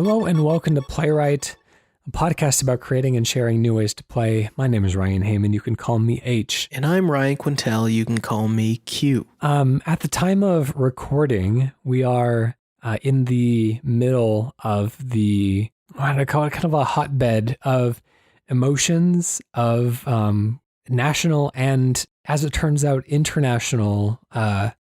Hello and welcome to Playwright, a podcast about creating and sharing new ways to play. My name is Ryan Hamann. You can call me H. And I'm Ryan Quintal. You can call me Q. At the time of recording, we are in the middle of the, what do I call it, kind of a hotbed of emotions of national and, as it turns out, international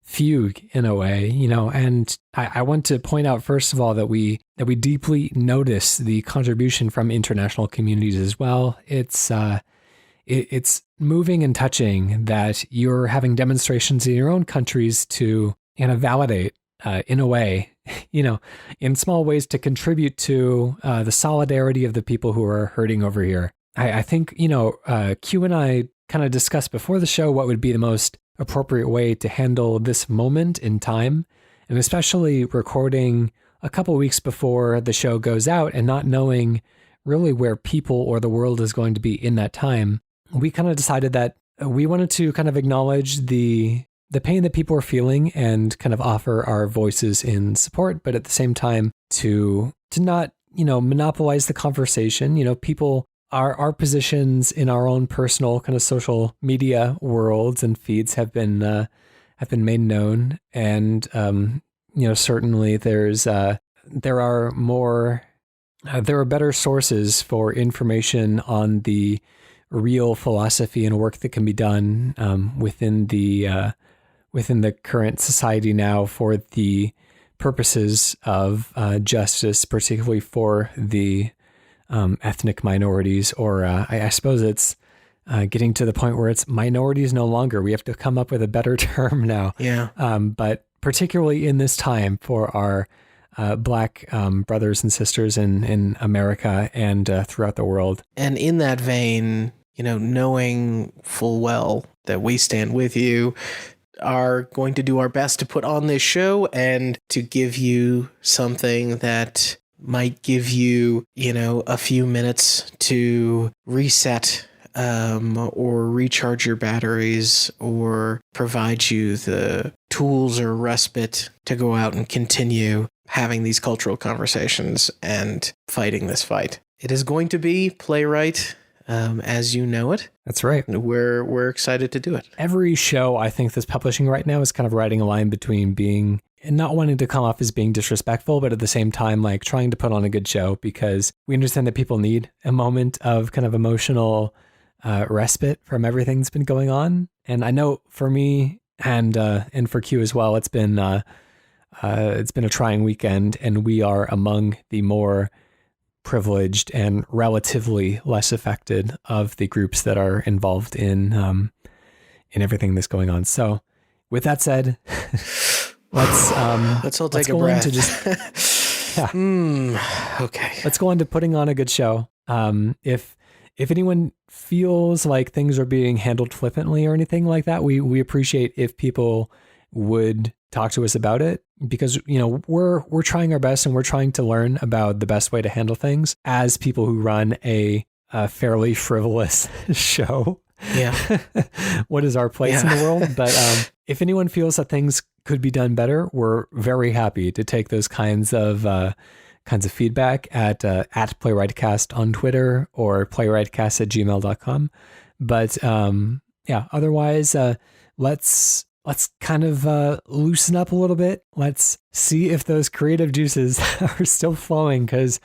fugue in a way, and I want to point out first of all that we deeply notice the contribution from international communities as well. It's moving and touching that you're having demonstrations in your own countries to validate in a way, in small ways to contribute to the solidarity of the people who are hurting over here. I think, Q and I kind of discussed before the show what would be the most appropriate way to handle this moment in time, and especially recording a couple weeks before the show goes out and not knowing really where people or the world is going to be in that time. We kind of decided that we wanted to kind of acknowledge the pain that people are feeling and kind of offer our voices in support, but at the same time to not, monopolize the conversation. People, our positions in our own personal kind of social media worlds and feeds have been made known, and certainly there are better sources for information on the real philosophy and work that can be done within the current society now for the purposes of justice, particularly for the ethnic minorities, or I suppose it's getting to the point where it's minorities no longer. We have to come up with a better term now. Yeah. But particularly in this time for our Black brothers and sisters in America and throughout the world. And in that vein, knowing full well that we stand with you, are going to do our best to put on this show and to give you something that might give you, a few minutes to reset or recharge your batteries, or provide you the tools or respite to go out and continue having these cultural conversations and fighting this fight. It is going to be Playwright as you know it. That's right. We're excited to do it. Every show I think that's publishing right now is kind of riding a line between being and not wanting to come off as being disrespectful, but at the same time, like trying to put on a good show, because we understand that people need a moment of kind of emotional respite from everything that's been going on. And I know for me and for Q as well, it's been a trying weekend, and we are among the more privileged and relatively less affected of the groups that are involved in everything that's going on. So with that said, let's all take a breath. Okay. Let's go on to putting on a good show. If anyone feels like things are being handled flippantly or anything like that, we appreciate if people would talk to us about it, because we're trying our best and we're trying to learn about the best way to handle things as people who run a fairly frivolous show. Yeah. What is our place in the world? But if anyone feels that things could be done better, we're very happy to take those kinds of feedback at PlaywrightCast on Twitter or playwrightcast@gmail.com. But otherwise, let's kind of loosen up a little bit. Let's see if those creative juices are still flowing, because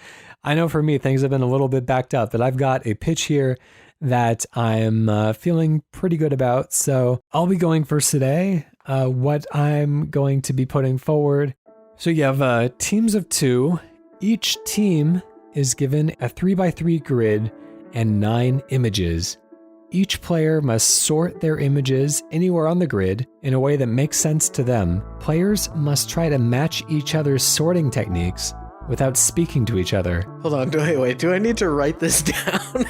I know for me, things have been a little bit backed up, but I've got a pitch here that I'm feeling pretty good about. So I'll be going first today. What I'm going to be putting forward. So you have teams of 2. Each team is given a 3x3 grid and 9 images. Each player must sort their images anywhere on the grid in a way that makes sense to them. Players must try to match each other's sorting techniques without speaking to each other. Hold on, wait, do I need to write this down?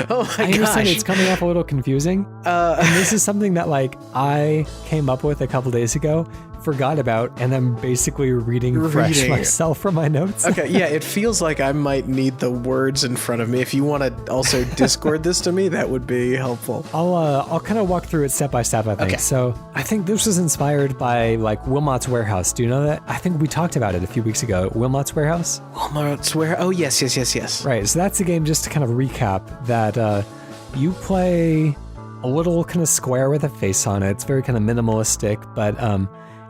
Oh my gosh. I understand it's coming off a little confusing. And this is something that I came up with a couple days ago. forgot about, and I'm basically reading fresh myself from my notes. Okay, yeah, it feels like I might need the words in front of me. If you want to also Discord this to me, that would be helpful. I'll kind of walk through it step by step, I think. Okay. So I think this was inspired by like Wilmot's Warehouse. Do you know that? I think we talked about it a few weeks ago. Wilmot's Warehouse? Wilmot's Warehouse. Oh, yes. Right, so that's a game, just to kind of recap, that you play a little kind of square with a face on it. It's very kind of minimalistic, but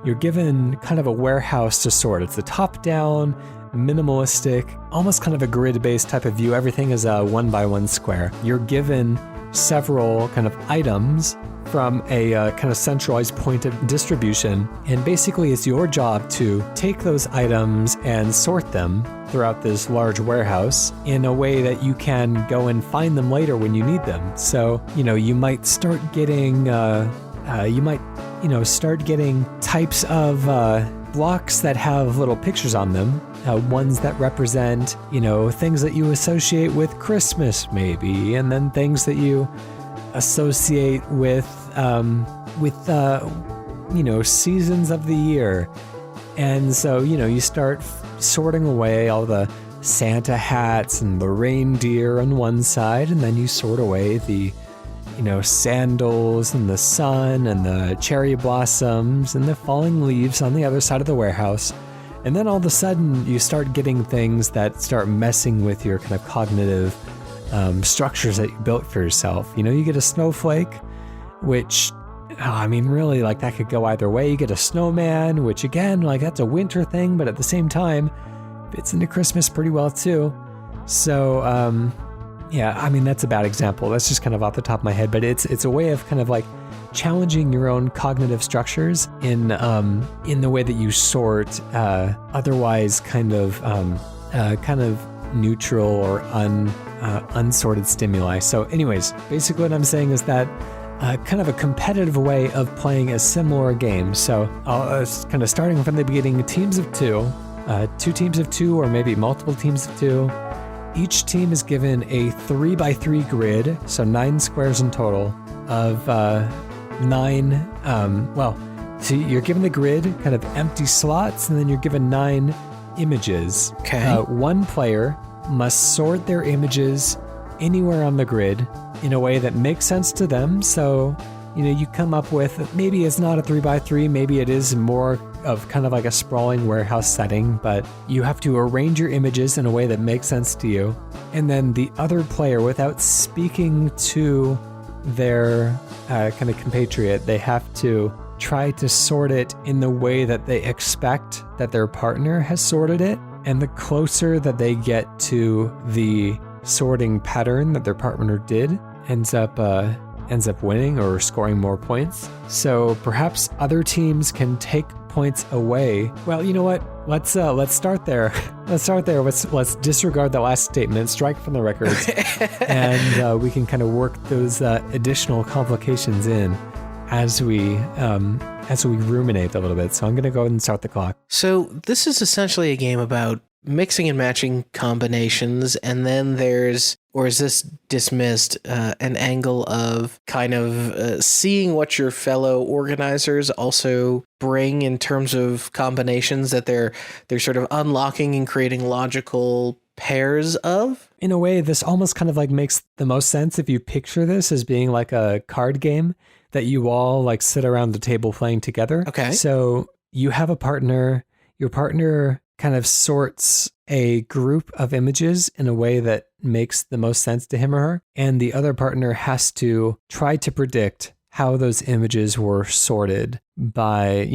you're given kind of a warehouse to sort. It's a top-down, minimalistic, almost kind of a grid-based type of view. Everything is a 1x1 square. You're given several kind of items from a kind of centralized point of distribution, and basically it's your job to take those items and sort them throughout this large warehouse in a way that you can go and find them later when you need them. So, you might start getting start getting types of blocks that have little pictures on them, ones that represent, things that you associate with Christmas maybe, and then things that you associate with seasons of the year. And so, you start sorting away all the Santa hats and the reindeer on one side, and then you sort away the sandals and the sun and the cherry blossoms and the falling leaves on the other side of the warehouse. And then all of a sudden you start getting things that start messing with your kind of cognitive structures that you built for yourself. You get a snowflake, which, really, like, that could go either way. You get a snowman, which again, like, that's a winter thing, but at the same time, fits into Christmas pretty well too. So, that's a bad example. That's just kind of off the top of my head, but it's a way of kind of like challenging your own cognitive structures in the way that you sort otherwise kind of neutral or unsorted stimuli. So anyways, basically what I'm saying is that kind of a competitive way of playing a similar game. So kind of starting from the beginning, teams of two teams of two, or maybe multiple teams of two. Each team is given a 3x3 grid, so 9 squares in total of 9. So you're given the grid, kind of empty slots, and then you're given 9 images. Okay. One player must sort their images anywhere on the grid in a way that makes sense to them. So, you come up with, maybe it's not a 3x3, maybe it is more of kind of like a sprawling warehouse setting, but you have to arrange your images in a way that makes sense to you. And then the other player, without speaking to their kind of compatriot, they have to try to sort it in the way that they expect that their partner has sorted it. And the closer that they get to the sorting pattern that their partner did, ends up winning or scoring more points. So perhaps other teams can take points away. Well, you know what? Let's start there. Let's disregard the last statement, strike from the record, and we can kind of work those additional complications in as we ruminate a little bit. So I'm going to go ahead and start the clock. So this is essentially a game about mixing and matching combinations, and then there's, or is this dismissed, an angle of kind of seeing what your fellow organizers also bring in terms of combinations that they're sort of unlocking and creating logical pairs of? In a way, this almost kind of like makes the most sense if you picture this as being like a card game that you all like sit around the table playing together. Okay. So you have a partner, your partner kind of sorts a group of images in a way that makes the most sense to him or her, and the other partner has to try to predict how those images were sorted by,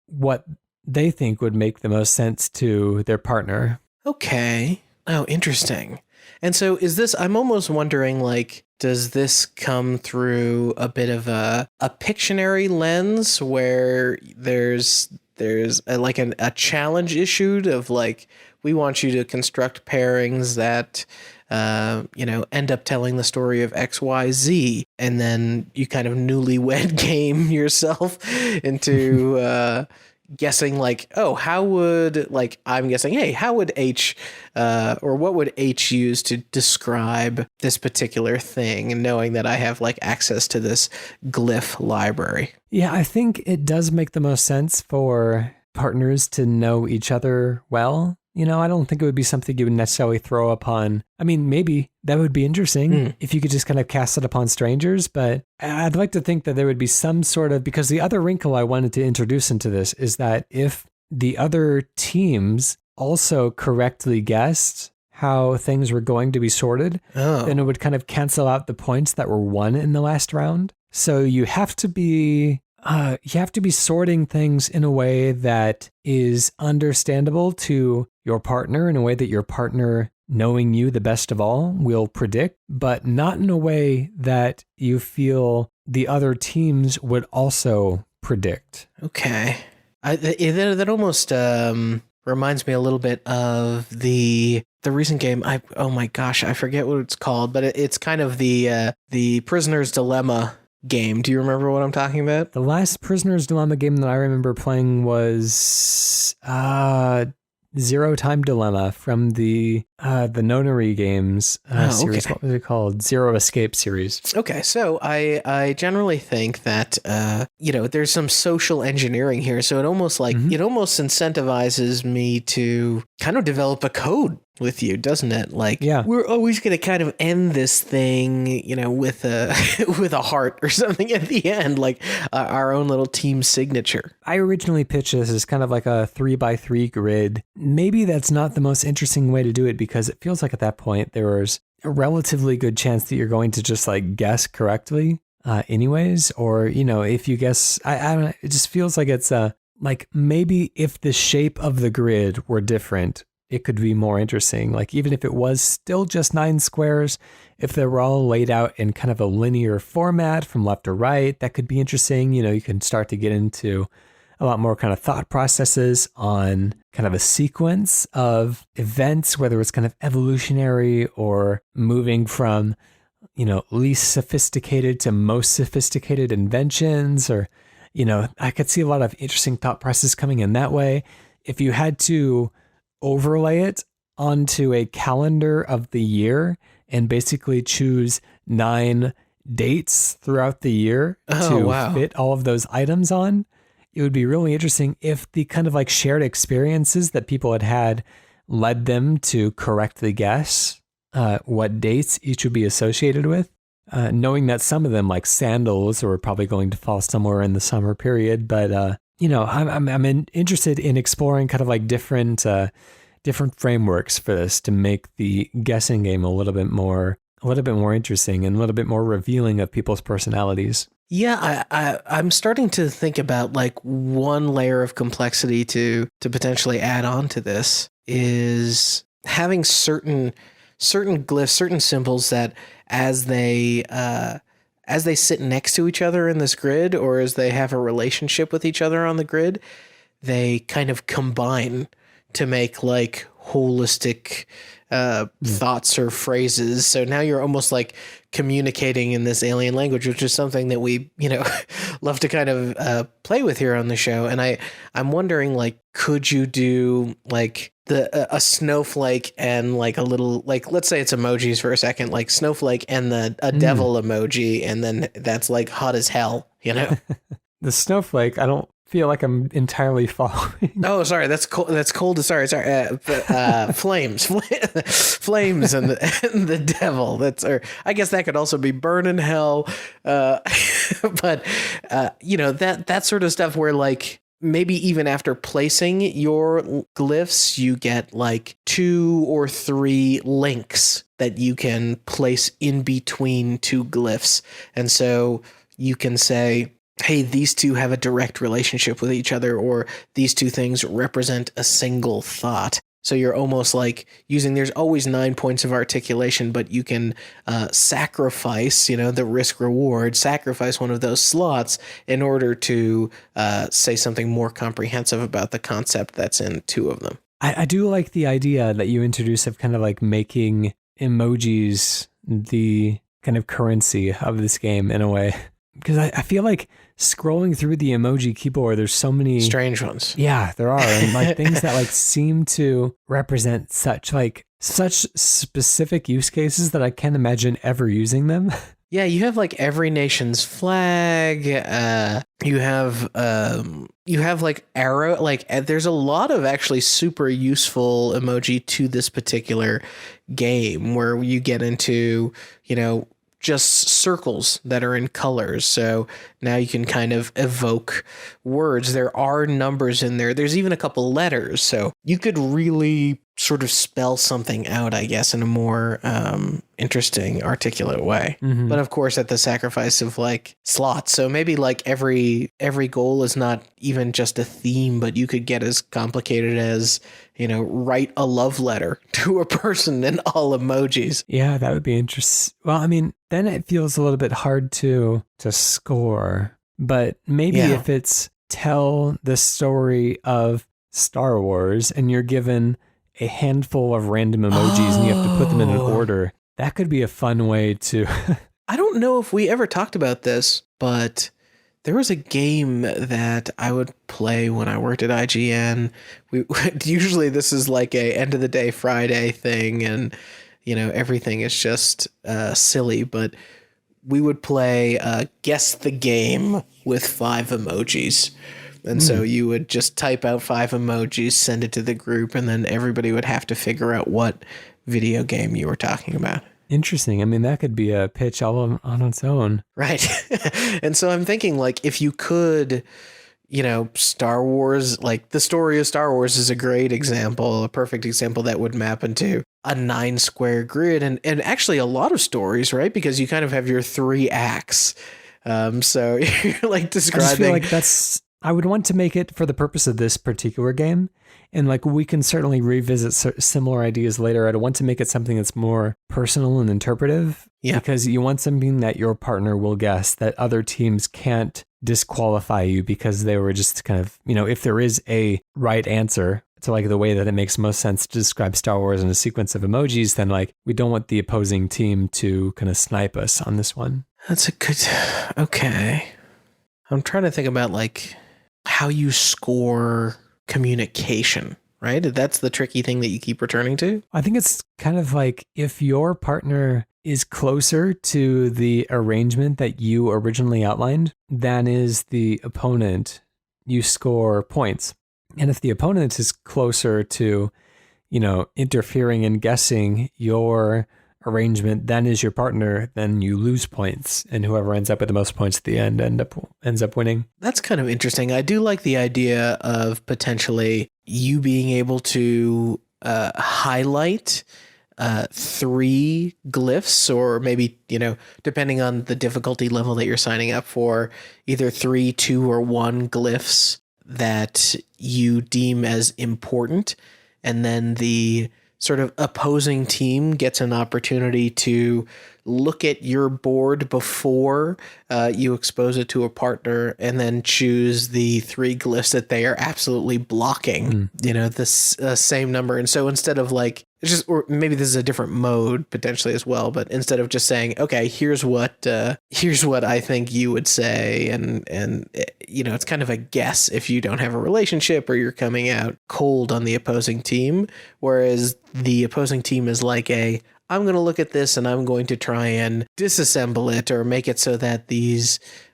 what they think would make the most sense to their partner. Okay. Oh, interesting. And so is this, I'm almost wondering, like, does this come through a bit of a Pictionary lens where there's a challenge issued of like, we want you to construct pairings that, end up telling the story of XYZ, and then you kind of newlywed game yourself into, guessing like, oh, how would, like, I'm guessing, hey, how would H, or what would H use to describe this particular thing, and knowing that I have like access to this glyph library. Yeah, I think it does make the most sense for partners to know each other well. You know, I don't think it would be something you would necessarily throw upon. I mean, maybe that would be interesting if you could just kind of cast it upon strangers, but I'd like to think that there would be some sort of, because the other wrinkle I wanted to introduce into this is that if the other teams also correctly guessed how things were going to be sorted, then it would kind of cancel out the points that were won in the last round. So you have to be sorting things in a way that is understandable to your partner, in a way that your partner, knowing you the best of all, will predict, but not in a way that you feel the other teams would also predict. Okay. That almost reminds me a little bit of the recent game. Oh my gosh, I forget what it's called, but it's kind of the Prisoner's Dilemma game. Do you remember what I'm talking about? The last Prisoner's Dilemma game that I remember playing was Zero Time Dilemma from the Nonary games series. Okay. What was it called? Zero Escape series. Okay, so I generally think that there's some social engineering here. So it almost it almost incentivizes me to kind of develop a code with you, doesn't it? Like, yeah, we're always going to kind of end this thing, with a with a heart or something at the end, like our own little team signature. I originally pitched this as kind of like a 3x3 grid. Maybe that's not the most interesting way to do it, because it feels like at that point there's a relatively good chance that you're going to just like guess correctly anyways, or if you guess, I don't know, it just feels like it's like maybe if the shape of the grid were different, it could be more interesting. Like, even if it was still just 9 squares, if they were all laid out in kind of a linear format from left to right, that could be interesting. You can start to get into a lot more kind of thought processes on kind of a sequence of events, whether it's kind of evolutionary or moving from, least sophisticated to most sophisticated inventions, or, I could see a lot of interesting thought processes coming in that way. If you had to overlay it onto a calendar of the year and basically choose 9 dates throughout the year to fit all of those items on, it would be really interesting if the kind of like shared experiences that people had led them to correctly guess what dates each would be associated with, knowing that some of them, like sandals, were probably going to fall somewhere in the summer period, but I'm interested in exploring kind of like different frameworks for this to make the guessing game a little bit more interesting and a little bit more revealing of people's personalities. Yeah, I'm starting to think about like one layer of complexity to potentially add on to this is having certain glyphs, certain symbols that as they sit next to each other in this grid, or as they have a relationship with each other on the grid, they kind of combine to make like holistic thoughts or phrases. So now you're almost like communicating in this alien language, which is something that we, love to kind of play with here on the show. And I'm wondering, like, could you do like a snowflake and like a little, like, let's say it's emojis for a second, like snowflake and a devil emoji, and then that's like hot as hell, The snowflake, I don't feel like I'm entirely following. Oh, sorry, that's cold. That's cold. Sorry. Flames, flames, and the devil. I guess that could also be burn in hell. But that sort of stuff where like maybe even after placing your glyphs, you get like 2 or 3 links that you can place in between 2 glyphs, and so you can say, hey, these two have a direct relationship with each other, or these 2 things represent a single thought. So you're almost like there's always 9 points of articulation, but you can sacrifice, the risk reward, sacrifice one of those slots in order to say something more comprehensive about the concept that's in 2 of them. I do like the idea that you introduced of kind of like making emojis the kind of currency of this game in a way, because I feel like scrolling through the emoji keyboard, there's so many strange ones. Yeah, there are. And like things that like seem to represent such specific use cases that I can't imagine ever using them. Yeah, you have like every nation's flag. You have like arrow. Like there's a lot of actually super useful emoji to this particular game where you get into, just circles that are in colors. So now you can kind of evoke words. There are numbers in there. There's even a couple letters. So you could really sort of spell something out, I guess, in a more interesting, articulate way. Mm-hmm. But of course, at the sacrifice of like slots. So maybe like every goal is not even just a theme, but you could get as complicated as, write a love letter to a person in all emojis. Yeah, that would be interesting. Well, I mean, then it feels a little bit hard to score. But maybe if it's tell the story of Star Wars and you're given a handful of random emojis and you have to put them in an order, that could be a fun way to... I don't know if we ever talked about this, but there was a game that I would play when I worked at IGN. Usually this is like a end of the day Friday thing, and everything is just silly, but we would play Guess the Game with 5 emojis. And so you would just type out 5 emojis, send it to the group, and then everybody would have to figure out what video game you were talking about. Interesting. I mean, that could be a pitch all on its own. Right. And so I'm thinking, like, if you could, Star Wars, like the story of Star Wars is a great example, a perfect example that would map into a 9-square grid. And actually a lot of stories, right? Because you kind of have your 3 acts. So you're like describing... I just feel like I would want to make it for the purpose of this particular game. And like we can certainly revisit similar ideas later. I'd want to make it something that's more personal and interpretive. Yeah. Because you want something that your partner will guess, that other teams can't disqualify you because they were just kind of, if there is a right answer to like the way that it makes most sense to describe Star Wars in a sequence of emojis, then like we don't want the opposing team to kind of snipe us on this one. That's a good... Okay. I'm trying to think about like how you score communication, right? That's the tricky thing that you keep returning to. I think it's kind of like if your partner is closer to the arrangement that you originally outlined than is the opponent, you score points. And if the opponent is closer to, interfering and guessing your arrangement than is your partner, then you lose points, and whoever ends up with the most points at the end ends up winning. That's kind of interesting. I do like the idea of potentially you being able to highlight 3 glyphs, or maybe, depending on the difficulty level that you're signing up for, either 3, 2, or 1 glyphs that you deem as important, and then the sort of opposing team gets an opportunity to look at your board before you expose it to a partner, and then choose the 3 glyphs that they are absolutely blocking, this same number. And so instead of like, or maybe this is a different mode potentially as well, but instead of just saying, okay, here's what I think you would say. And it's kind of a guess if you don't have a relationship or you're coming out cold on the opposing team. Whereas the opposing team is like I'm going to look at this and I'm going to try and disassemble it or make it so that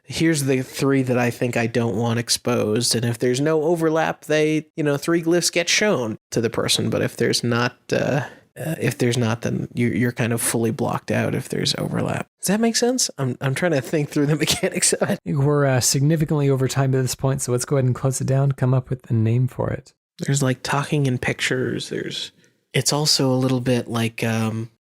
here's the 3 that I think I don't want exposed. And if there's no overlap, 3 glyphs get shown to the person. But if there's not, then you're kind of fully blocked out if there's overlap. Does that make sense? I'm trying to think through the mechanics of it. We're significantly over time at this point, so let's go ahead and close it down, come up with a name for it. There's like talking in pictures. It's also a little bit like,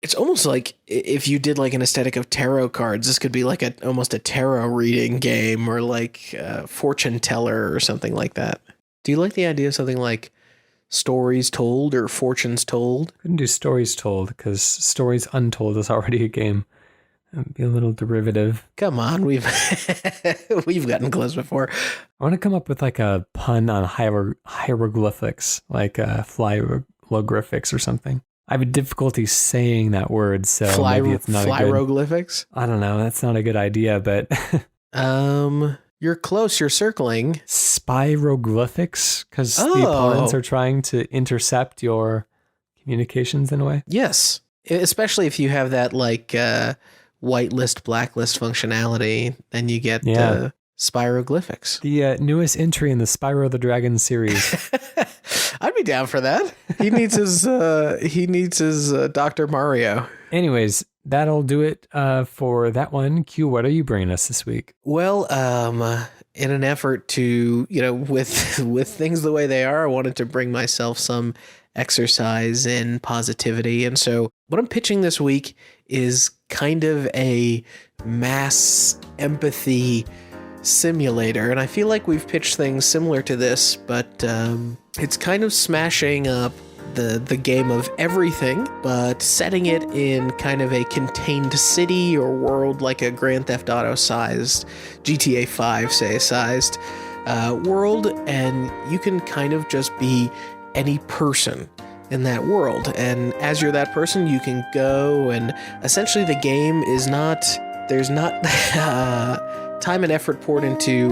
it's almost like if you did like an aesthetic of tarot cards, this could be like almost a tarot reading game, or like fortune teller or something like that. Do you like the idea of something like stories told or fortunes told? Couldn't do stories told because stories untold is already a game. It'd be a little derivative. Come on, we've gotten close before. I want to come up with like a pun on hieroglyphics, like flyroglyphics or something. I have a difficulty saying that word, so maybe it's not flyroglyphics? I don't know. That's not a good idea, but You're close. You're circling. Spyroglyphics, because the opponents are trying to intercept your communications in a way. Yes, especially if you have that like whitelist, blacklist functionality, then you get Spyroglyphics. The newest entry in the Spyro the Dragon series. I'd be down for that. He needs his Dr. Mario. Anyways, that'll do it for that one. Q, what are you bringing us this week? Well, in an effort to, with things the way they are, I wanted to bring myself some exercise in positivity. And so what I'm pitching this week is kind of a mass empathy simulator. And I feel like we've pitched things similar to this, but it's kind of smashing up the game of everything, but setting it in kind of a contained city or world, like a Grand Theft Auto sized, GTA 5 say sized world, and you can kind of just be any person in that world. And as you're that person, you can go, and essentially the game is not, there's not time and effort poured into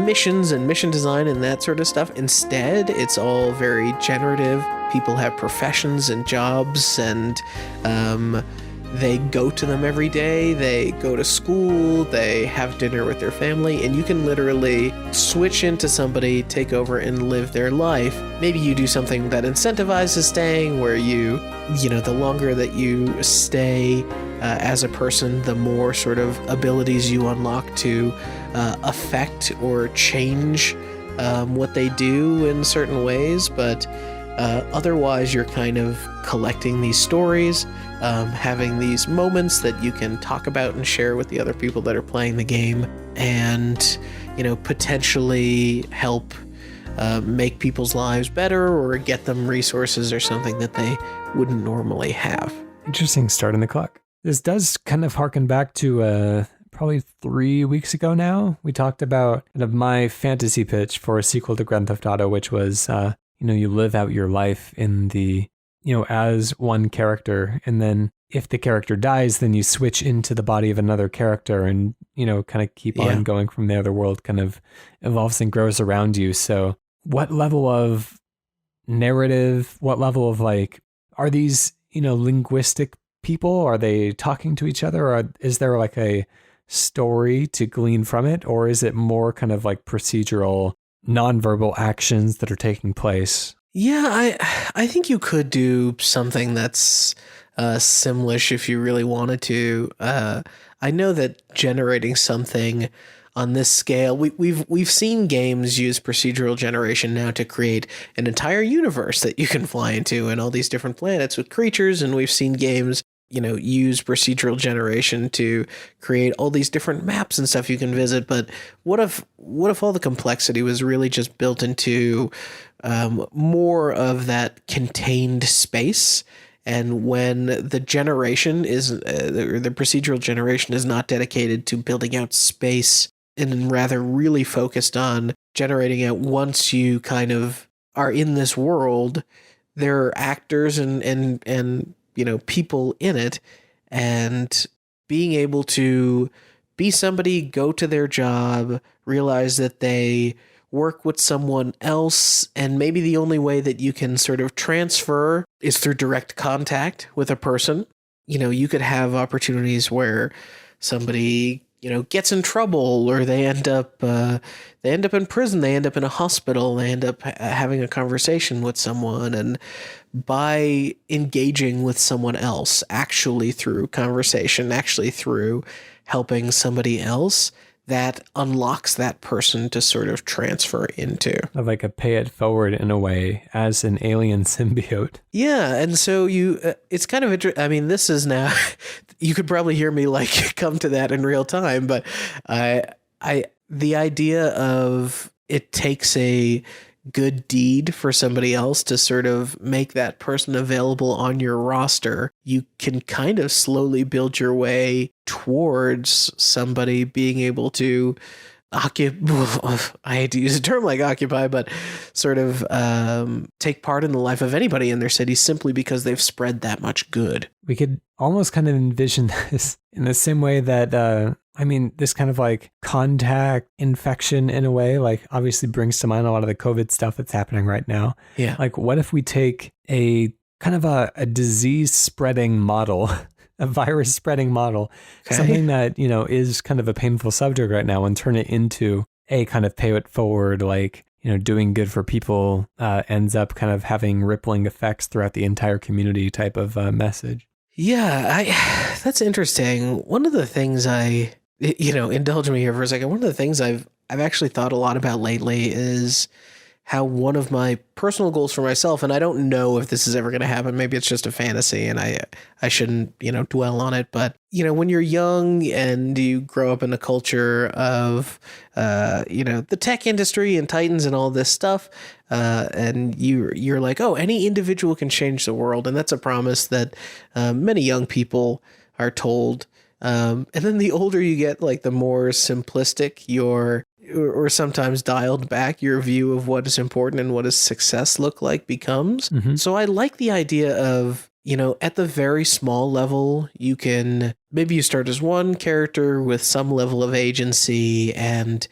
missions and mission design and that sort of stuff. Instead, it's all very generative. People have professions and jobs, and they go to them every day. They go to school, they have dinner with their family, and you can literally switch into somebody, take over, and live their life. Maybe you do something that incentivizes staying, where the longer that you stay as a person, the more sort of abilities you unlock to affect or change what they do in certain ways. But otherwise, you're kind of collecting these stories, having these moments that you can talk about and share with the other people that are playing the game, and potentially help make people's lives better or get them resources or something that they wouldn't normally have. Interesting start on the clock. This does kind of harken back to probably 3 weeks ago now. We talked about kind of my fantasy pitch for a sequel to Grand Theft Auto, which was, you live out your life in the, as one character. And then if the character dies, then you switch into the body of another character and, kind of keep on going from there. The world kind of evolves and grows around you. So what level of narrative, what level of are these, linguistic people? Are they talking to each other? Or is there like a story to glean from it? Or is it more kind of like procedural, nonverbal actions that are taking place? Yeah, I think you could do something that's simlish if you really wanted to. I know that generating something on this scale, we've seen games use procedural generation now to create an entire universe that you can fly into and all these different planets with creatures, and we've seen games use procedural generation to create all these different maps and stuff you can visit. But what if all the complexity was really just built into more of that contained space? And when the generation is, the procedural generation is not dedicated to building out space, and rather really focused on generating out once you kind of are in this world, there are actors and people in it, and being able to be somebody, go to their job, realize that they work with someone else, and maybe the only way that you can sort of transfer is through direct contact with a person. You could have opportunities where somebody gets in trouble, or they end up in prison, they end up in a hospital, they end up having a conversation with someone, and by engaging with someone else, actually through conversation, actually through helping somebody else, that unlocks that person to sort of transfer into. Like a pay it forward in a way as an alien symbiote. Yeah, and so it's kind of interesting. I mean, this is now, you could probably hear me come to that in real time, but the idea of it takes a good deed for somebody else to sort of make that person available on your roster, you can kind of slowly build your way towards somebody being able to occupy, I hate to use a term like occupy, but sort of take part in the life of anybody in their city simply because they've spread that much good. We could almost kind of envision this in the same way that, this kind of contact infection in a way, like obviously brings to mind a lot of the COVID stuff that's happening right now. Yeah. Like what if we take a kind of a disease spreading model, a virus spreading model, something that, is kind of a painful subject right now, and turn it into a kind of pay it forward, like, doing good for people ends up kind of having rippling effects throughout the entire community type of message. Yeah, that's interesting. One of the things indulge me here for a second. One of the things I've actually thought a lot about lately is how one of my personal goals for myself, and I don't know if this is ever going to happen, maybe it's just a fantasy and I shouldn't, dwell on it. But, when you're young and you grow up in a culture of, the tech industry and Titans and all this stuff, and you're like, oh, any individual can change the world. And that's a promise that many young people are told. And then the older you get, like the more simplistic or sometimes dialed back your view of what is important and what does success look like becomes. Mm-hmm. So I like the idea of, at the very small level, maybe you start as one character with some level of agency and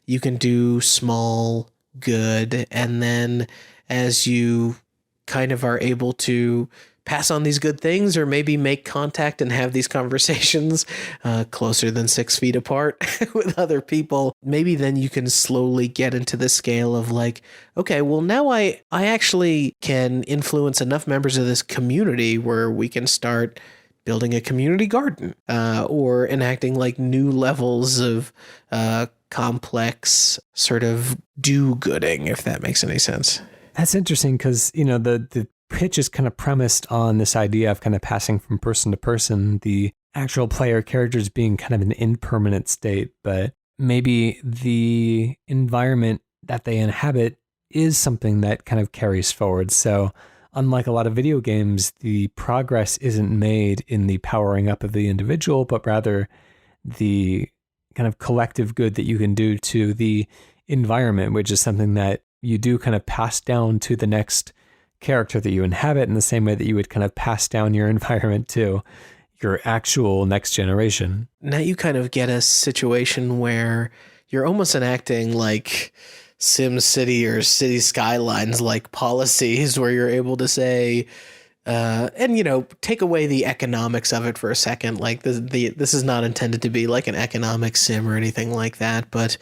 you can do small good. And then as you kind of are able to pass on these good things or maybe make contact and have these conversations closer than 6 feet apart with other people, maybe then you can slowly get into the scale of like, okay, well now I actually can influence enough members of this community where we can start building a community garden or enacting like new levels of complex sort of do-gooding, if that makes any sense. That's interesting because, the pitch is kind of premised on this idea of kind of passing from person to person, the actual player characters being kind of an impermanent state, but maybe the environment that they inhabit is something that kind of carries forward. So unlike a lot of video games, the progress isn't made in the powering up of the individual, but rather the kind of collective good that you can do to the environment, which is something that you do kind of pass down to the next character that you inhabit in the same way that you would kind of pass down your environment to your actual next generation. Now you kind of get a situation where you're almost enacting like Sim City or City Skylines like policies where you're able to say, and take away the economics of it for a second. Like this is not intended to be like an economic sim or anything like that, but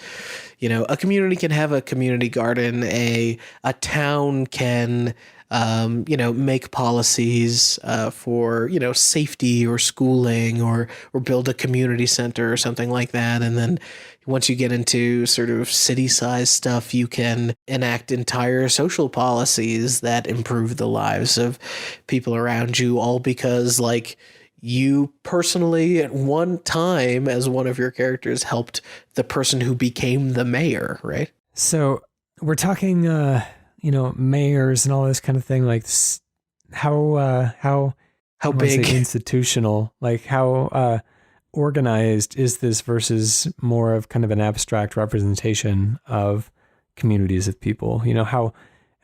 a community can have a community garden, a town can make policies for, safety or schooling or build a community center or something like that. And then once you get into sort of city-sized stuff, you can enact entire social policies that improve the lives of people around you, all because like you personally at one time as one of your characters helped the person who became the mayor, right? So we're talking mayors and all this kind of thing, like how big, institutional, like how organized is this versus more of kind of an abstract representation of communities of people? How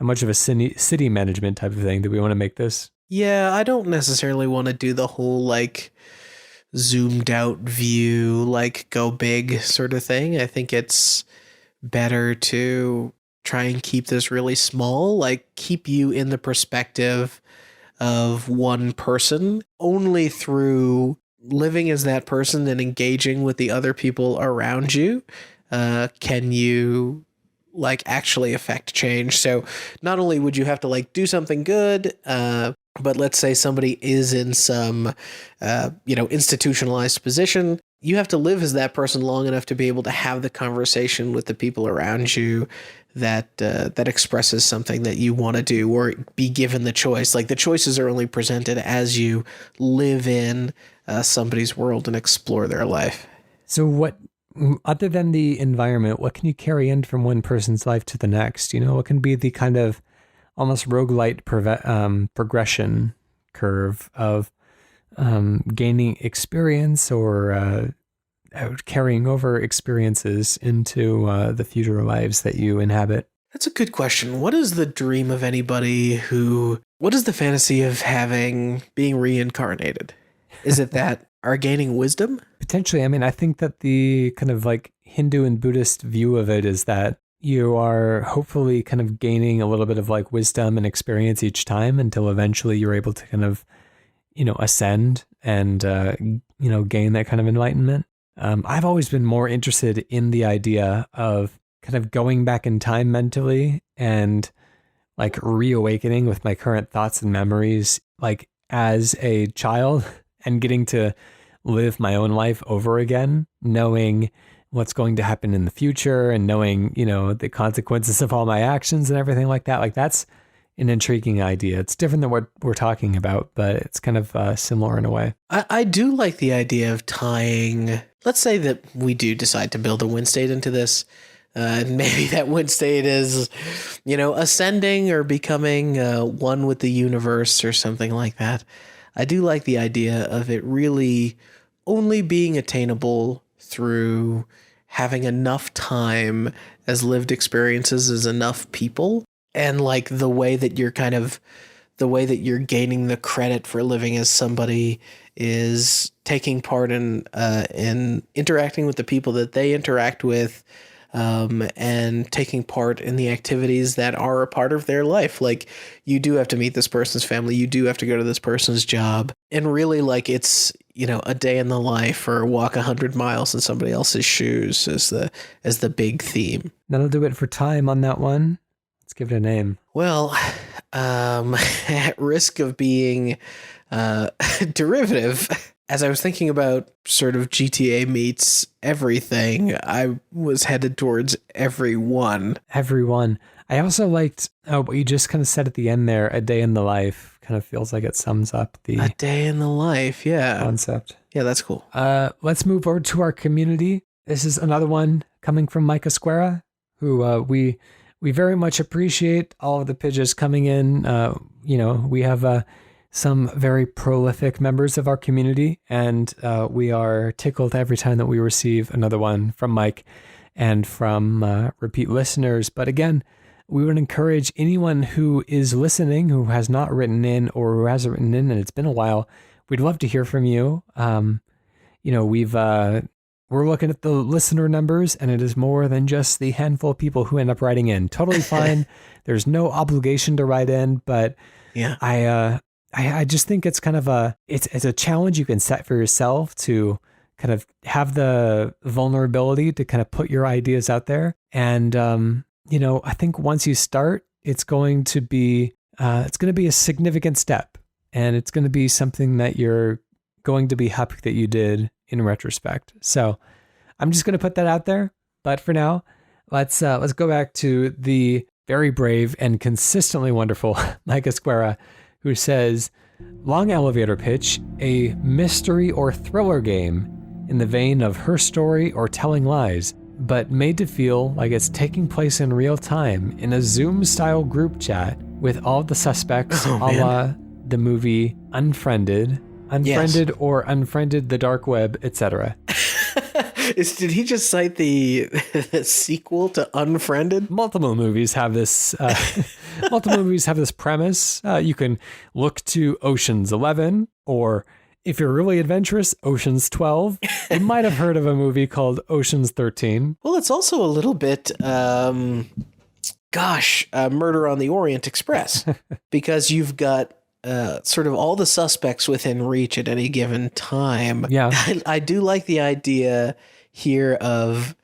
much of a city management type of thing do we want to make this? Yeah, I don't necessarily want to do the whole like zoomed out view, like go big sort of thing. I think it's better to try and keep this really small, like keep you in the perspective of one person. Only through living as that person and engaging with the other people around you can you like actually affect change. So not only would you have to like do something good, but let's say somebody is in some institutionalized position. You have to live as that person long enough to be able to have the conversation with the people around you that expresses something that you want to do, or be given the choice. Like the choices are only presented as you live in somebody's world and explore their life. So what, other than the environment, what can you carry in from one person's life to the next? What can be the kind of almost roguelite progression curve of gaining experience or carrying over experiences into the future lives that you inhabit? That's a good question. What is the dream of anybody what is the fantasy of being reincarnated? Is it that are gaining wisdom? Potentially. I mean, I think that the kind of like Hindu and Buddhist view of it is that you are hopefully kind of gaining a little bit of like wisdom and experience each time until eventually you're able to kind of, ascend and, gain that kind of enlightenment. I've always been more interested in the idea of kind of going back in time mentally and like reawakening with my current thoughts and memories, like as a child, and getting to live my own life over again, knowing what's going to happen in the future and knowing, the consequences of all my actions and everything like that. Like that's an intriguing idea. It's different than what we're talking about, but it's kind of similar in a way. I do like the idea of tying, let's say that we do decide to build a wind state into this. And maybe that wind state is, ascending or becoming one with the universe or something like that. I do like the idea of it really only being attainable through having enough time as lived experiences as enough people. And like the way that you're gaining the credit for living as somebody is taking part in interacting with the people that they interact with, and taking part in the activities that are a part of their life. Like you do have to meet this person's family. You do have to go to this person's job, and really like it's, a day in the life or walk 100 miles in somebody else's shoes as the big theme. That'll do it for time on that one. Let's give it a name. Well, at risk of being derivative, as I was thinking about sort of GTA meets everything, I was headed towards everyone. Everyone. I also liked what you just kind of said at the end there, a day in the life. Kind of feels like it sums up the a day in the life, yeah. Concept. Yeah, that's cool. Let's move over to our community. This is another one coming from Mike Esguerra, who we very much appreciate all of the pitches coming in. We have some very prolific members of our community, and we are tickled every time that we receive another one from Mike and from repeat listeners. But again, we would encourage anyone who is listening, who has not written in or who hasn't written in, and it's been a while, we'd love to hear from you. We're looking at the listener numbers, and it is more than just the handful of people who end up writing in. Totally fine. There's no obligation to write in, but yeah, I just think it's kind of it's a challenge you can set for yourself to kind of have the vulnerability to kind of put your ideas out there. And, I think once you start, it's going to be a significant step, and it's going to be something that you're going to be happy that you did in retrospect. So I'm just going to put that out there. But for now, let's go back to the very brave and consistently wonderful Mike Esguerra, who says, long elevator pitch, a mystery or thriller game in the vein of Her Story or Telling Lies, but made to feel like it's taking place in real time in a Zoom-style group chat with all the suspects, a la the movie Unfriended, yes, or Unfriended the Dark Web, etc. Did he just cite the sequel to Unfriended? Multiple movies have this. Premise. You can look to Ocean's 11, or if you're really adventurous, Ocean's 12. You might have heard of a movie called Ocean's 13. Well, it's also a little bit, Murder on the Orient Express, because you've got sort of all the suspects within reach at any given time. Yeah. I do like the idea here of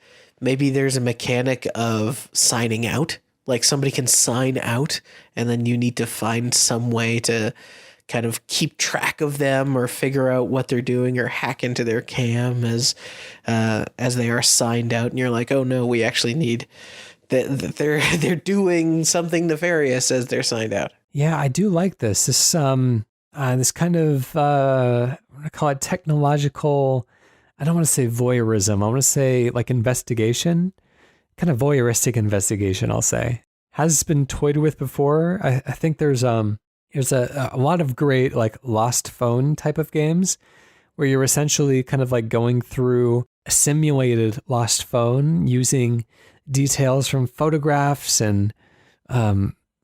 maybe there's a mechanic of signing out. Like somebody can sign out, and then you need to find some way to kind of keep track of them or figure out what they're doing or hack into their cam as they are signed out. And you're like, oh no, we actually need that they're doing something nefarious as they're signed out. Yeah, I do like this. This kind of I want to call it technological. I don't want to say voyeurism. I want to say like investigation, kind of voyeuristic investigation. I'll say has been toyed with before. I think there's a lot of great like Lost Phone type of games where you're essentially kind of like going through a simulated Lost Phone using details from photographs and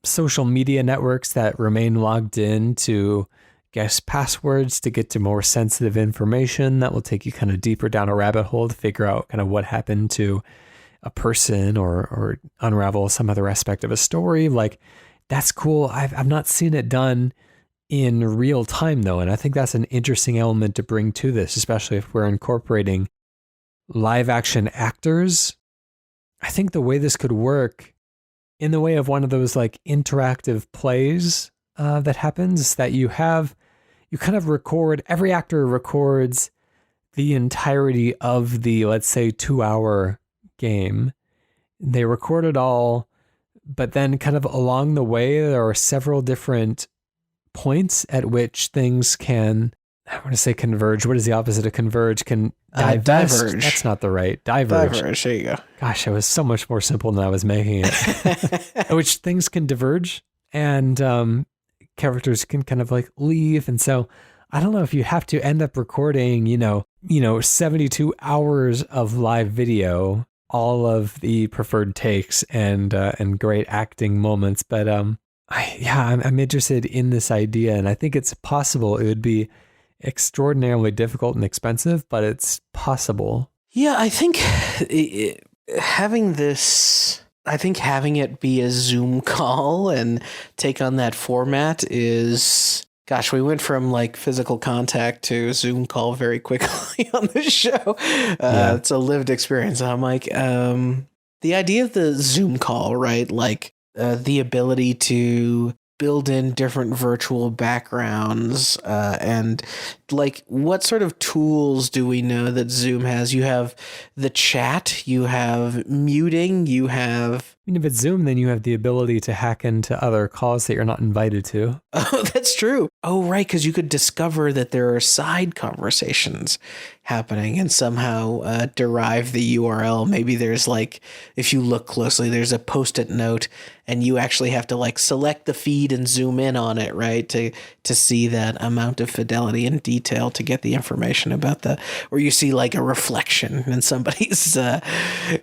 social media networks that remain logged in to guess passwords to get to more sensitive information that will take you kind of deeper down a rabbit hole to figure out kind of what happened to a person or unravel some other aspect of a story. Like, that's cool. I've not seen it done in real time though. And I think that's an interesting element to bring to this, especially if we're incorporating live action actors. I think the way this could work in the way of one of those like interactive plays that happens, that you kind of record, every actor records the entirety of the, let's say, 2-hour game. They record it all, but then kind of along the way, there are several different points at which things can, I want to say converge. What is the opposite of converge? Can divest? Diverge. That's not the right. Diverge. Diverge. There you go. Gosh, it was so much more simple than I was making it. At which things can diverge and characters can kind of like leave. And so I don't know if you have to end up recording, 72 hours of live video, all of the preferred takes and great acting moments. But I'm interested in this idea, and I think it's possible. It would be extraordinarily difficult and expensive, but it's possible. Yeah, I think having it be a Zoom call and take on that format is, gosh, we went from like physical contact to Zoom call very quickly on this show. It's a lived experience, huh, Mike? The idea of the Zoom call, right? Like the ability to build in different virtual backgrounds and like what sort of tools do we know that Zoom has? You have the chat, you have muting, you have... I mean, if it's Zoom, then you have the ability to hack into other calls that you're not invited to. Oh, that's true. Oh, right, because you could discover that there are side conversations happening and somehow derive the URL. Maybe there's like, if you look closely, there's a Post-it note and you actually have to like select the feed and zoom in on it, right? To see that amount of fidelity and detail to get the information about or you see like a reflection in somebody's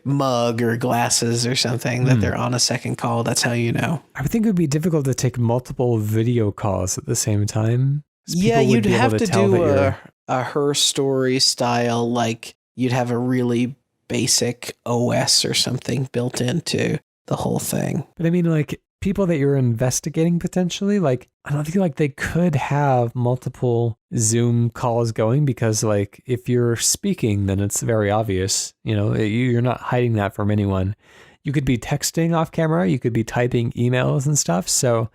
mug or glasses or something that they're on a second call. That's how you know. I would think it would be difficult to take multiple video calls at the same time. Yeah, you'd have to do a Her Story style, like you'd have a really basic OS or something built into the whole thing. But I mean, like people that you're investigating potentially, like I don't think like they could have multiple Zoom calls going, because like if you're speaking, then it's very obvious, you're not hiding that from anyone. You could be texting off camera, you could be typing emails and stuff. So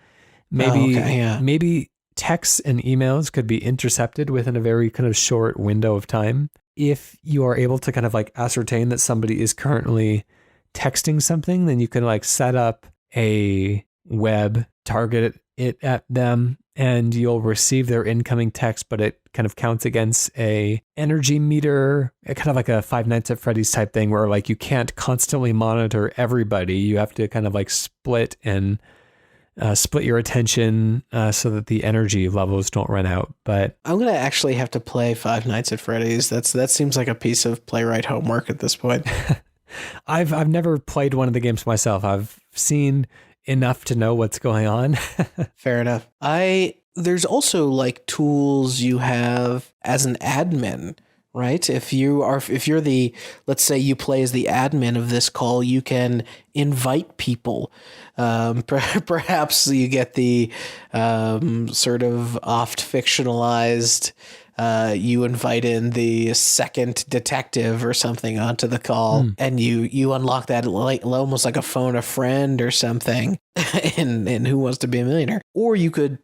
maybe texts and emails could be intercepted within a very kind of short window of time. If you are able to kind of like ascertain that somebody is currently texting something, then you can like set up a web, target it at them, and you'll receive their incoming text, but it kind of counts against a energy meter, kind of like a Five Nights at Freddy's type thing where like you can't constantly monitor everybody. You have to kind of like split your attention so that the energy levels don't run out. But I'm going to actually have to play Five Nights at Freddy's. That seems like a piece of playwright homework at this point. I've never played one of the games myself. I've seen enough to know what's going on. Fair enough. There's also like tools you have as an admin, right? If you're the, let's say you play as the admin of this call, you can invite people. Perhaps you get the sort of oft fictionalized, you invite in the second detective or something onto the call, and you unlock that like almost like a phone a friend or something in Who Wants to Be a Millionaire. Or you could,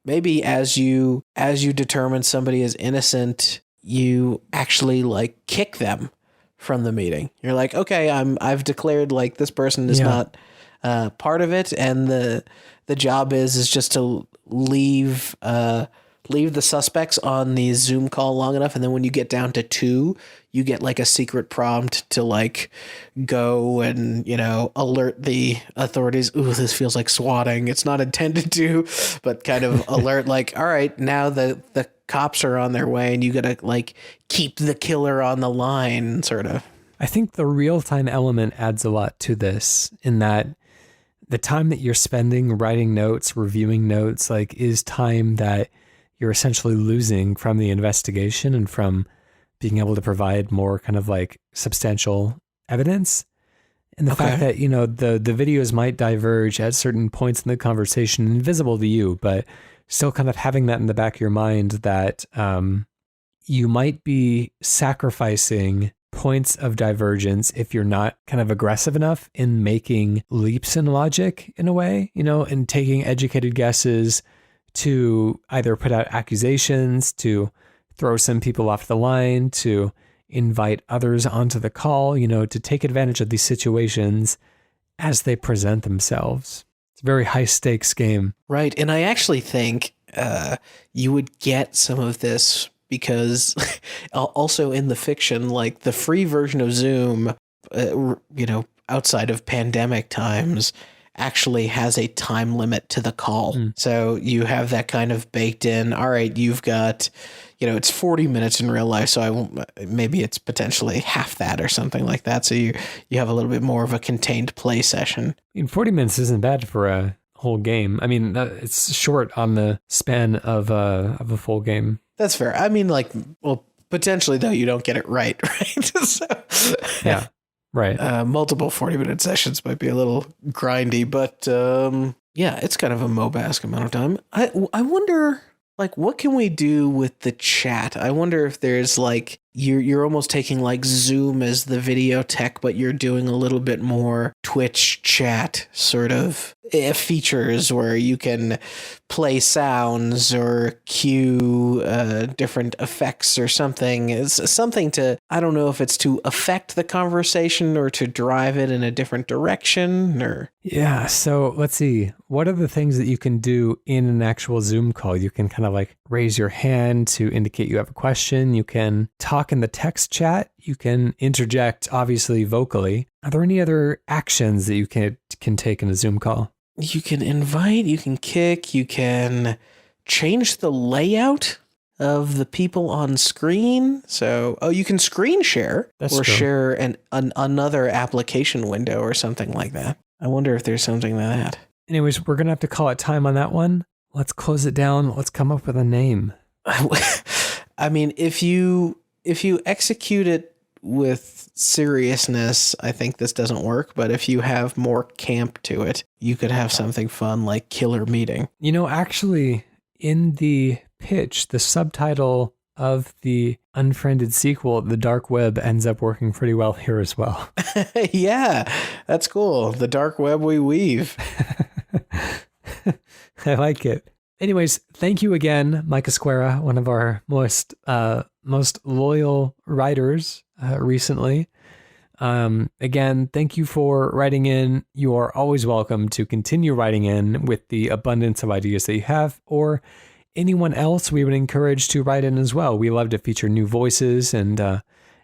maybe as you determine somebody is innocent, you actually like kick them from the meeting. You're like, okay, I've declared like this person is not part of it, and the job is just to leave the suspects on the Zoom call long enough, and then when you get down to 2, you get like a secret prompt to like go and alert the authorities. Ooh, this feels like swatting. It's not intended to, but kind of alert like, all right, now the cops are on their way, and you gotta like keep the killer on the line, sort of. I think the real-time element adds a lot to this, in that the time that you're spending writing notes, reviewing notes, like is time that you're essentially losing from the investigation and from being able to provide more kind of like substantial evidence. And the fact that, the videos might diverge at certain points in the conversation, invisible to you, but still kind of having that in the back of your mind that you might be sacrificing points of divergence if you're not kind of aggressive enough in making leaps in logic in a way, and taking educated guesses to either put out accusations, to throw some people off the line, to invite others onto the call, to take advantage of these situations as they present themselves. It's a very high stakes game. Right. And I actually think you would get some of this because also in the fiction, like the free version of Zoom, outside of pandemic times, actually has a time limit to the call. So you have that kind of baked in. All right, you've got, it's 40 minutes in real life. So maybe it's potentially half that or something like that. So you have a little bit more of a contained play session. 40 minutes isn't bad for a whole game. I mean, it's short on the span of a full game. That's fair. I mean, potentially though, you don't get it right? So, yeah. Right. Multiple 40-minute sessions might be a little grindy, but it's kind of a Mobask amount of time. I wonder, what can we do with the chat? I wonder if there's you're almost taking Zoom as the video tech, but you're doing a little bit more Twitch chat sort of features where you can play sounds or cue different effects or something. It's something to, I don't know if it's to affect the conversation or to drive it in a different direction or. Yeah. So let's see. What are the things that you can do in an actual Zoom call? You can kind of raise your hand to indicate you have a question. You can talk in the text chat. You can interject, obviously, vocally. Are there any other actions that you can take in a Zoom call? You can invite, you can kick, you can change the layout of the people on screen. So, you can screen share. That's or true. Share another application window or something like that. I wonder if there's something like that. Anyways, we're going to have to call it time on that one. Let's close it down. Let's come up with a name. I mean, if you execute it with seriousness, I think this doesn't work. But if you have more camp to it, you could have something fun like Killer Meeting. Actually, in the pitch, the subtitle of the unfriended sequel, The Dark Web, ends up working pretty well here as well. Yeah, that's cool. The dark web we weave. I like it. Anyways, thank you again, Mike Esguerra, one of our most loyal writers recently. Again, thank you for writing in. You are always welcome to continue writing in with the abundance of ideas that you have, or anyone else we would encourage to write in as well. We love to feature new voices and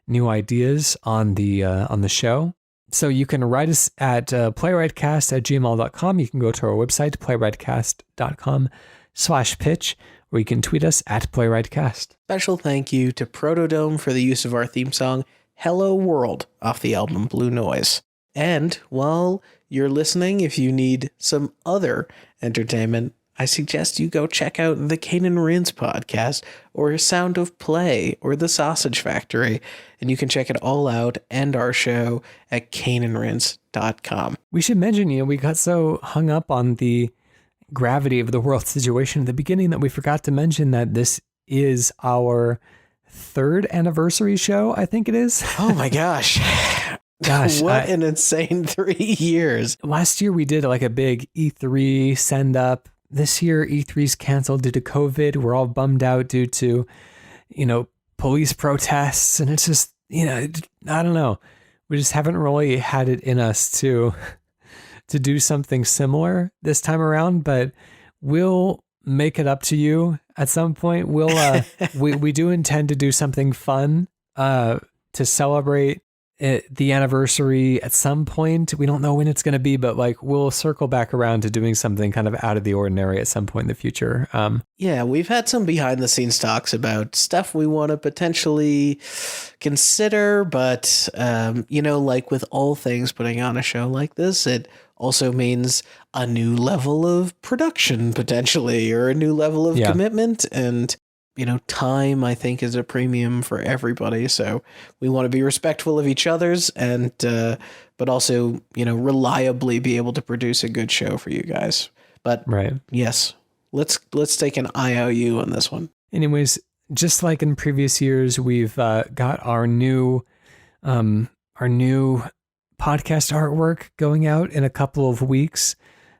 new ideas on the show. So you can write us at playwrightcast@gmail.com. You can go to our website, playwrightcast.com/pitch, or you can tweet us at playwrightcast. Special thank you to PROTODOME for the use of our theme song, Hello World, off the album Blue Noise. And while you're listening, if you need some other entertainment, I suggest you go check out the Kane and Rins podcast or Sound of Play or The Sausage Factory, and you can check it all out and our show at kaneandrins.com. We should mention, we got so hung up on the gravity of the world situation at the beginning that we forgot to mention that this is our 3rd anniversary show, I think it is. Oh my gosh. What an insane 3 years. Last year we did a big E3 send up. This year, E3's canceled due to COVID. We're all bummed out due to, police protests. And it's just, I don't know. We just haven't really had it in us to do something similar this time around, but we'll make it up to you at some point. We'll, we do intend to do something fun, to celebrate the anniversary at some point. We don't know when it's going to be, but like we'll circle back around to doing something kind of out of the ordinary at some point in the future. Yeah, we've had some behind the scenes talks about stuff we want to potentially consider, but like with all things putting on a show like this, it also means a new level of production potentially, or a new level of commitment, and time, I think, is a premium for everybody. So we want to be respectful of each other's, and but also, reliably be able to produce a good show for you guys. But yes, let's take an IOU on this one. Anyways, just like in previous years, we've got our new podcast artwork going out in a couple of weeks.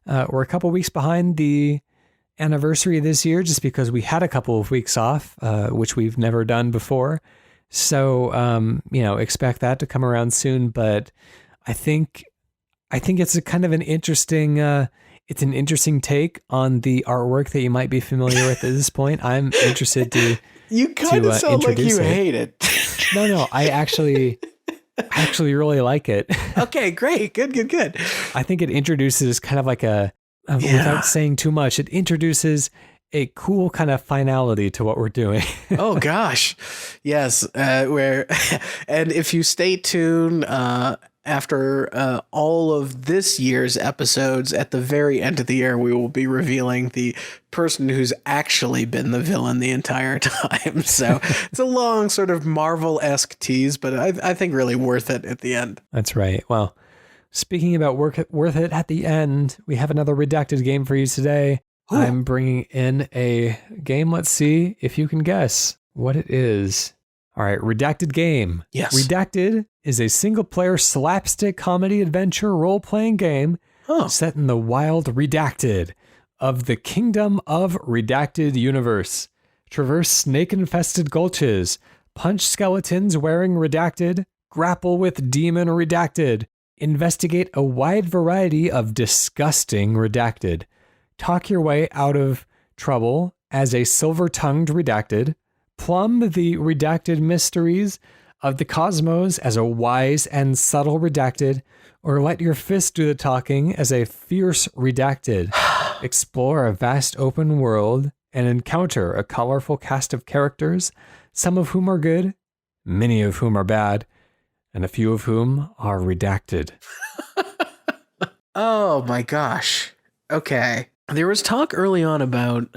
We're a couple of weeks behind the anniversary this year just because we had a couple of weeks off, which we've never done before. So, expect that to come around soon. But I think it's a kind of an interesting, it's an interesting take on the artwork that you might be familiar with at this point. I'm interested to You kind of sound like you hate it. No, I actually really like it. Okay, great. Good. I think it introduces kind of like without saying too much, it introduces a cool kind of finality to what we're doing. Oh gosh. Yes. And if you stay tuned, after all of this year's episodes, at the very end of the year, we will be revealing the person who's actually been the villain the entire time. So it's a long sort of Marvel-esque tease, but I think really worth it at the end. That's right. Well, speaking about worth it at the end, we have another redacted game for you today. Ooh. I'm bringing in a game. Let's see if you can guess what it is. All right, redacted game. Yes. Redacted is a single-player slapstick comedy adventure role-playing game set in the wild Redacted of the Kingdom of Redacted universe. Traverse snake-infested gulches, punch skeletons wearing Redacted, grapple with demon Redacted, investigate a wide variety of disgusting Redacted, talk your way out of trouble as a silver-tongued Redacted, plumb the Redacted mysteries of the cosmos as a wise and subtle Redacted, or let your fist do the talking as a fierce Redacted. Explore a vast open world and encounter a colorful cast of characters, some of whom are good, many of whom are bad, and a few of whom are redacted. Oh my gosh. Okay. There was talk early on about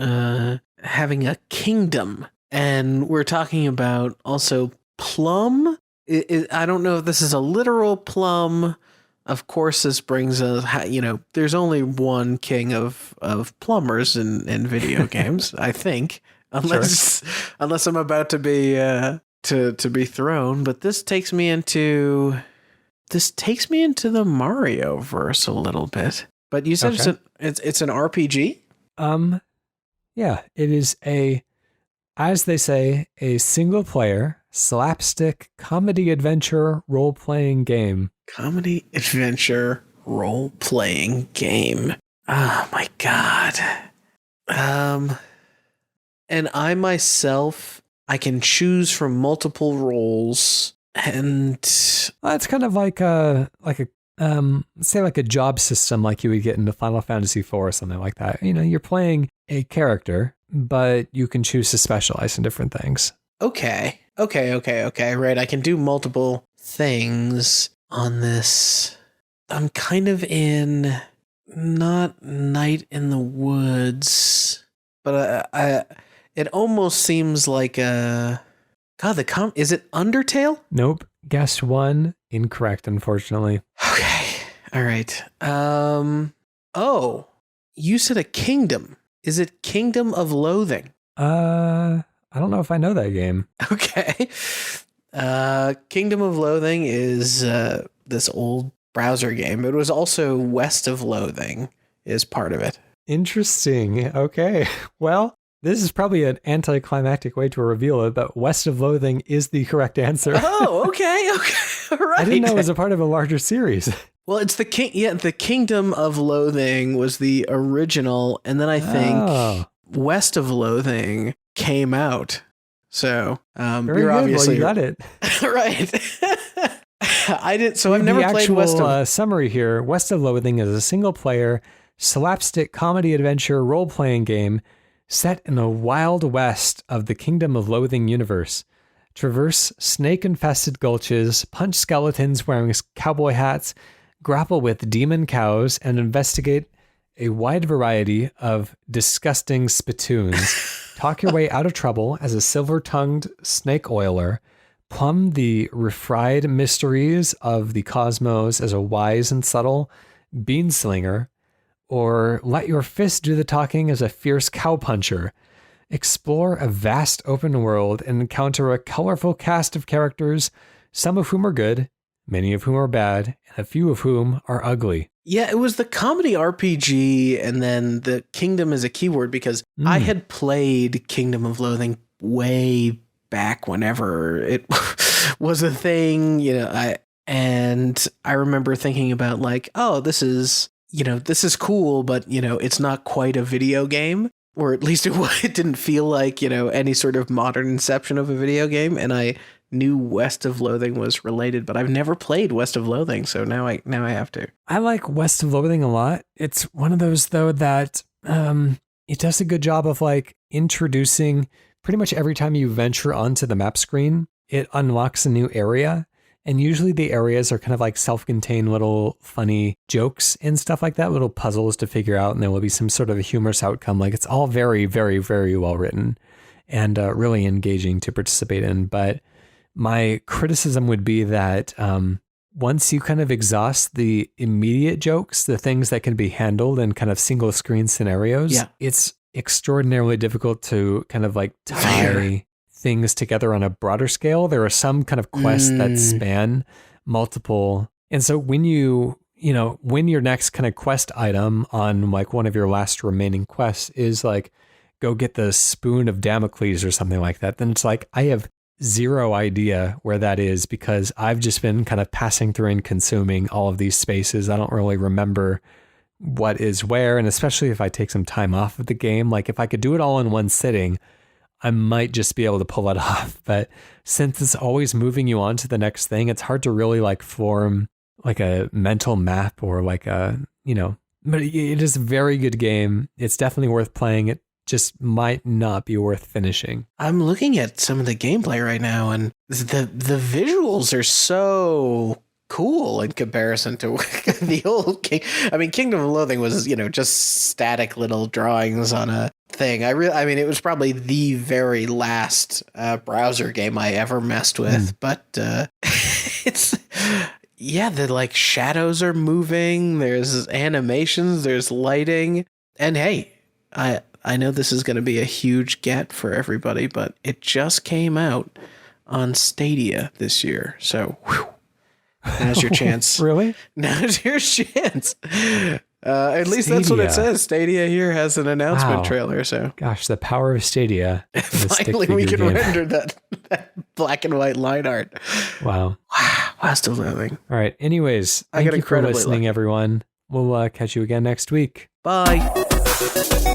having a kingdom, and we're talking about also plum. I don't know if this is a literal plum. Of course, this brings us, there's only one king of plumbers in video games, I think, unless I'm about to be to be thrown. But this takes me into the Mario verse a little bit. But you said it's an RPG? Yeah, it is as they say, a single player slapstick comedy adventure role-playing game. Comedy adventure role-playing game. Oh my God. And I myself, I can choose from multiple roles, and it's kind of like a say like a job system like you would get into Final Fantasy IV or something like that. You're playing a character, but you can choose to specialize in different things. Okay. Right. I can do multiple things on this. I'm kind of in not Night in the Woods, but it almost seems like is it Undertale? Nope. Guess one. Incorrect, unfortunately. Okay. All right. You said a kingdom. Is it Kingdom of Loathing? I don't know if I know that game. Okay. Kingdom of Loathing is this old browser game. It was also West of Loathing is part of it. Interesting. Okay. Well, this is probably an anticlimactic way to reveal it, but West of Loathing is the correct answer. Oh, okay. All right. I didn't know it was a part of a larger series. Well, it's the Kingdom of Loathing was the original, and then I think West of Loathing came out. So Very you're good. obviously you got it right. I did. So I've never played West of. Summary here: West of Loathing is a single-player slapstick comedy adventure role-playing game set in a wild west of the Kingdom of Loathing universe. Traverse snake-infested gulches, punch skeletons wearing cowboy hats, grapple with demon cows, and investigate a wide variety of disgusting spittoons. Talk your way out of trouble as a silver-tongued snake oiler. Plumb the refried mysteries of the cosmos as a wise and subtle bean slinger. Or let your fist do the talking as a fierce cowpuncher. Explore a vast open world and encounter a colorful cast of characters, some of whom are good, many of whom are bad, and a few of whom are ugly. Yeah, it was the comedy RPG and then the kingdom is a keyword because I had played Kingdom of Loathing way back whenever it was a thing, you know, I remember thinking about like, oh, this is cool, but you know, it's not quite a video game. Or at least it didn't feel like, you know, any sort of modern inception of a video game. And I knew West of Loathing was related, but I've never played West of Loathing. So now I have to. I like West of Loathing a lot. It's one of those, though, that it does a good job of like introducing pretty much every time you venture onto the map screen, it unlocks a new area. And usually the areas are kind of like self-contained little funny jokes and stuff like that, little puzzles to figure out. And there will be some sort of a humorous outcome. Like it's all very, very, very well written and really engaging to participate in. But my criticism would be that once you kind of exhaust the immediate jokes, the things that can be handled in kind of single screen scenarios, it's extraordinarily difficult to kind of like tie things together on a broader scale. There are some kind of quests that span multiple. And so when you win your next kind of quest item on like one of your last remaining quests is like, go get the spoon of Damocles or something like that, then it's like, I have zero idea where that is because I've just been kind of passing through and consuming all of these spaces. I don't really remember what is where. And especially if I take some time off of the game, like if I could do it all in one sitting, I might just be able to pull it off. But since it's always moving you on to the next thing, it's hard to really like form like a mental map or like a, you know, but it is a very good game. It's definitely worth playing. It just might not be worth finishing. I'm looking at some of the gameplay right now and the visuals are so cool in comparison to the old Kingdom of Loathing was, you know, just static little drawings on a thing. I mean, it was probably the very last browser game I ever messed with, but it's, the like shadows are moving, there's animations, there's lighting, and hey, I know this is going to be a huge get for everybody, but it just came out on Stadia this year, so now's your chance. Really? Now's your chance. At least Stadia. That's what it says. Stadia here has an announcement trailer. So, gosh, the power of Stadia. Finally, we can render that black and white line art. Wow. Still living. All right. Anyways, thank you for listening, everyone. We'll catch you again next week. Bye.